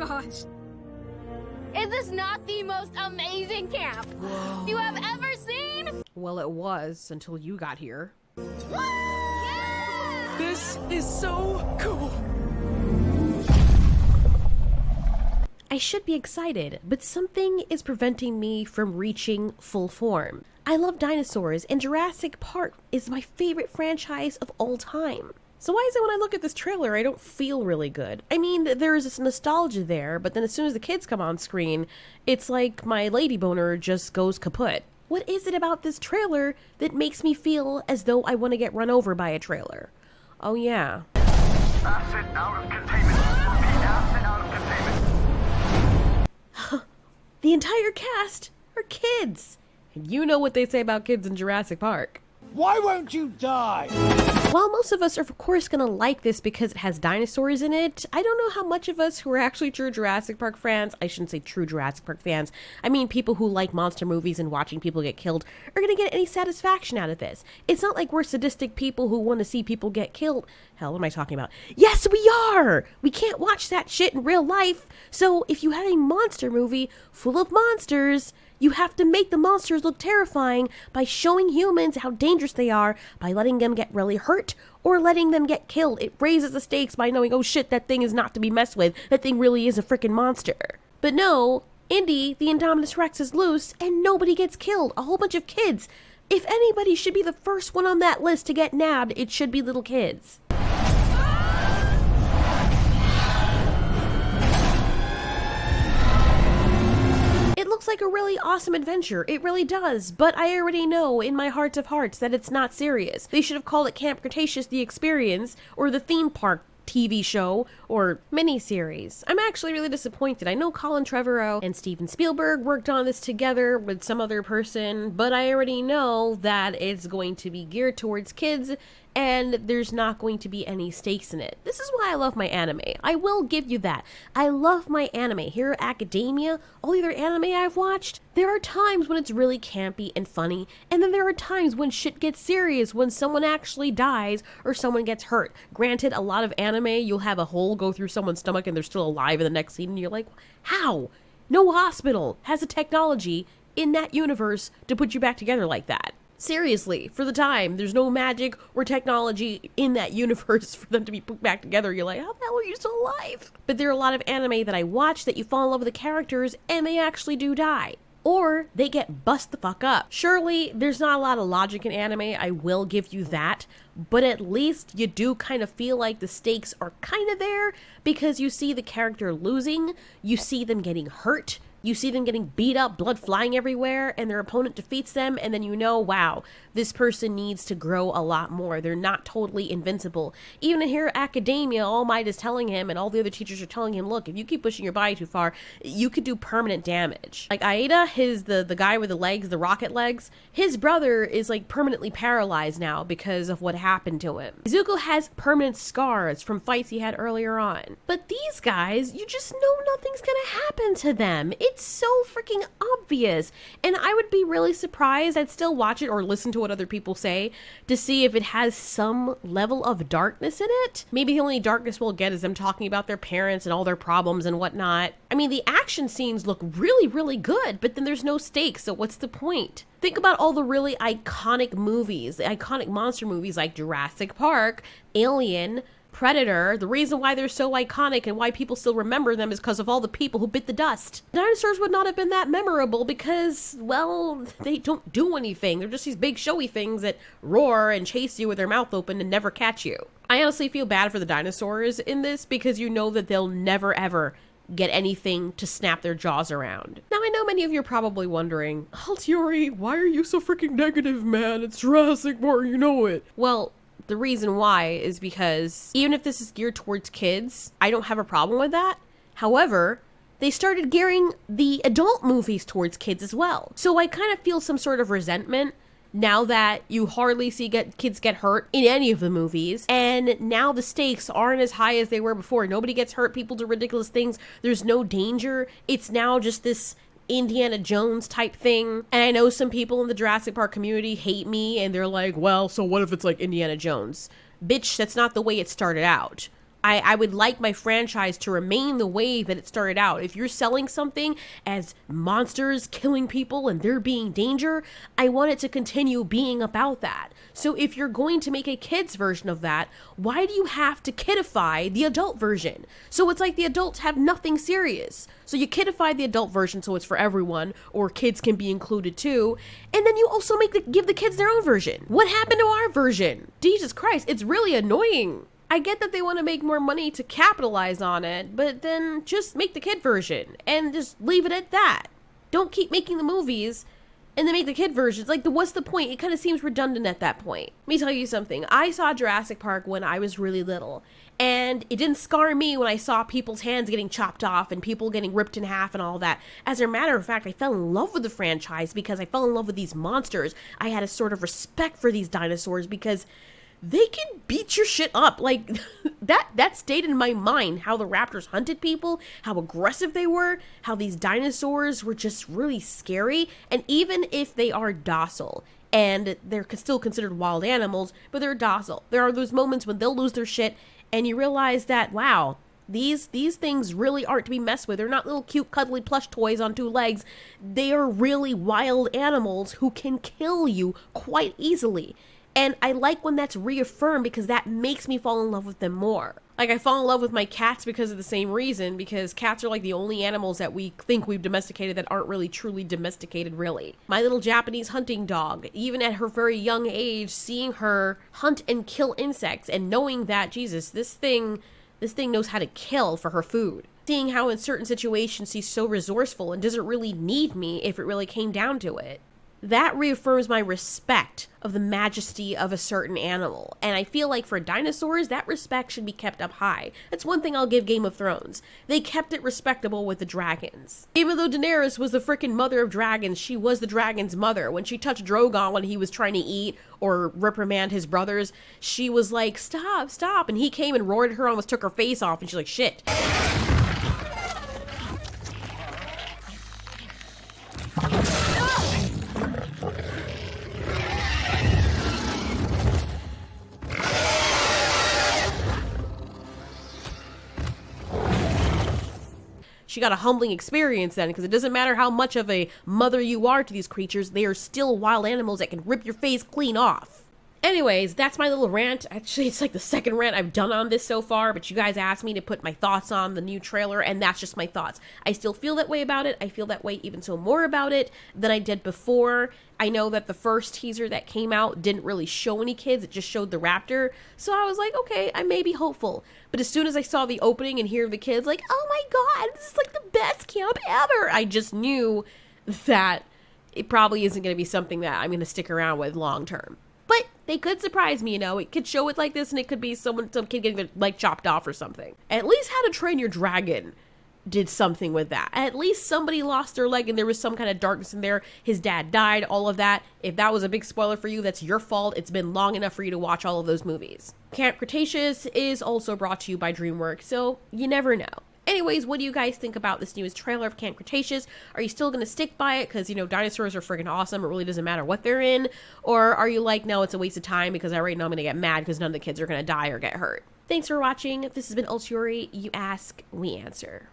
gosh. Is this not the most amazing camp you have ever seen? Well, it was until you got here. Yeah! This is so cool. I should be excited, but something is preventing me from reaching full form. I love dinosaurs, and Jurassic Park is my favorite franchise of all time. So why is it when I look at this trailer, I don't feel really good? I mean, there's this nostalgia there, but then as soon as the kids come on screen, it's like my lady boner just goes kaput. What is it about this trailer that makes me feel as though I want to get run over by a trailer? Oh yeah. Asset out of containment. Repeat, asset out of containment. The entire cast are kids. And you know what they say about kids in Jurassic Park. Why won't you die? While most of us are of course gonna like this because it has dinosaurs in it, I don't know how much of us who are actually true Jurassic Park fans, I shouldn't say true Jurassic Park fans, I mean people who like monster movies and watching people get killed, are gonna get any satisfaction out of this. It's not like we're sadistic people who want to see people get killed. Hell, what am I talking about? Yes, we are! We can't watch that shit in real life, so if you have a monster movie full of monsters, you have to make the monsters look terrifying by showing humans how dangerous they are by letting them get really hurt or letting them get killed. It raises the stakes by knowing, oh shit, that thing is not to be messed with. That thing really is a freaking monster. But no, Indy, the Indominus Rex is loose and nobody gets killed. A whole bunch of kids. If anybody should be the first one on that list to get nabbed, it should be little kids. Looks like a really awesome adventure. It really does, but I already know in my heart of hearts that it's not serious. They should have called it Camp Cretaceous The Experience or the theme park TV show or miniseries. I'm actually really disappointed. I know Colin Trevorrow and Steven Spielberg worked on this together with some other person, but I already know that it's going to be geared towards kids and there's not going to be any stakes in it. This is why I love my anime. I will give you that. I love my anime. Hero Academia, all the other anime I've watched, there are times when it's really campy and funny, and then there are times when shit gets serious, when someone actually dies or someone gets hurt. Granted, a lot of anime, you'll have a hole go through someone's stomach and they're still alive in the next scene, and you're like, how? No hospital has the technology in that universe to put you back together like that. Seriously, for the time, there's no magic or technology in that universe for them to be put back together. You're like, how the hell are you still alive? But there are a lot of anime that I watch that you fall in love with the characters and they actually do die. Or they get bust the fuck up. Surely, there's not a lot of logic in anime, I will give you that, but at least you do kind of feel like the stakes are kind of there because you see the character losing, you see them getting hurt, you see them getting beat up, blood flying everywhere, and their opponent defeats them, and then you know, wow, this person needs to grow a lot more. They're not totally invincible. Even in Hero Academia, All Might is telling him, and all the other teachers are telling him, look, if you keep pushing your body too far, you could do permanent damage. Like Aida, the guy with the legs, the rocket legs, his brother is like permanently paralyzed now because of what happened to him. Zuko has permanent scars from fights he had earlier on. But these guys, you just know nothing's gonna happen to them. It's so freaking obvious, and I would be really surprised. I'd still watch it or listen to what other people say to see if it has some level of darkness in it. Maybe the only darkness we'll get is them talking about their parents and all their problems and whatnot. I mean, the action scenes look really, really good, but then there's no stakes, so what's the point? Think about all the really iconic movies, the iconic monster movies like Jurassic Park, Alien, Predator. The reason why they're so iconic and why people still remember them is because of all the people who bit the dust. Dinosaurs would not have been that memorable because, well, they don't do anything. They're just these big showy things that roar and chase you with their mouth open and never catch you. I honestly feel bad for the dinosaurs in this because you know that they'll never ever get anything to snap their jaws around. Now, I know many of you are probably wondering, Altiori, why are you so freaking negative, man? It's Jurassic Park, you know it. Well, the reason why is because even if this is geared towards kids, I don't have a problem with that. However, they started gearing the adult movies towards kids as well. So I kind of feel some sort of resentment now that you hardly see kids get hurt in any of the movies, and now the stakes aren't as high as they were before. Nobody gets hurt, people do ridiculous things, there's no danger. It's now just this Indiana Jones type thing. And I know some people in the Jurassic Park community hate me and they're like, well, so what if it's like Indiana Jones? Bitch, that's not the way it started out. I would like my franchise to remain the way that it started out. If you're selling something as monsters killing people and there being danger, I want it to continue being about that. So if you're going to make a kid's version of that, why do you have to kidify the adult version? So it's like the adults have nothing serious. So you kidify the adult version so it's for everyone, or kids can be included too, and then you also give the kids their own version. What happened to our version? Jesus Christ, it's really annoying. I get that they want to make more money to capitalize on it, but then just make the kid version and just leave it at that. Don't keep making the movies and then make the kid versions. Like, what's the point? It kind of seems redundant at that point. Let me tell you something. I saw Jurassic Park when I was really little, and it didn't scar me when I saw people's hands getting chopped off and people getting ripped in half and all that. As a matter of fact, I fell in love with the franchise because I fell in love with these monsters. I had a sort of respect for these dinosaurs because they can beat your shit up. Like, that stayed in my mind, how the raptors hunted people, how aggressive they were, how these dinosaurs were just really scary. And even if they are docile, and they're still considered wild animals, but they're docile, there are those moments when they'll lose their shit, and you realize that, wow, these things really aren't to be messed with. They're not little cute cuddly plush toys on 2 legs. They are really wild animals who can kill you quite easily. And I like when that's reaffirmed because that makes me fall in love with them more. Like, I fall in love with my cats because of the same reason, because cats are like the only animals that we think we've domesticated that aren't really truly domesticated, really. My little Japanese hunting dog, even at her very young age, seeing her hunt and kill insects and knowing that, Jesus, this thing knows how to kill for her food. Seeing how in certain situations she's so resourceful and doesn't really need me if it really came down to it. That reaffirms my respect of the majesty of a certain animal. And I feel like for dinosaurs, that respect should be kept up high. That's one thing I'll give Game of Thrones. They kept it respectable with the dragons. Even though Daenerys was the freaking mother of dragons, she was the dragon's mother. When she touched Drogon when he was trying to eat or reprimand his brothers, she was like, stop, stop. And he came and roared at her, almost took her face off, and she's like, shit. She got a humbling experience then, because it doesn't matter how much of a mother you are to these creatures, they are still wild animals that can rip your face clean off. Anyways, that's my little rant. Actually, it's like the second rant I've done on this so far, but you guys asked me to put my thoughts on the new trailer, and that's just my thoughts. I still feel that way about it. I feel that way even so more about it than I did before. I know that the first teaser that came out didn't really show any kids. It just showed the raptor. So I was like, okay, I may be hopeful. But as soon as I saw the opening and hear the kids like, oh my god, this is like the best camp ever, I just knew that it probably isn't going to be something that I'm going to stick around with long term. But they could surprise me, you know. It could show it like this, and it could be some kid getting like chopped off or something. At least How to Train Your Dragon did something with that. At least somebody lost their leg and there was some kind of darkness in there. His dad died, all of that. If that was a big spoiler for you, that's your fault. It's been long enough for you to watch all of those movies. Camp Cretaceous is also brought to you by DreamWorks, so you never know. Anyways, what do you guys think about this newest trailer of Camp Cretaceous? Are you still going to stick by it because, you know, dinosaurs are freaking awesome. It really doesn't matter what they're in. Or are you like, no, it's a waste of time because right now I'm going to get mad because none of the kids are going to die or get hurt. Thanks for watching. This has been Ultiori. You ask, we answer.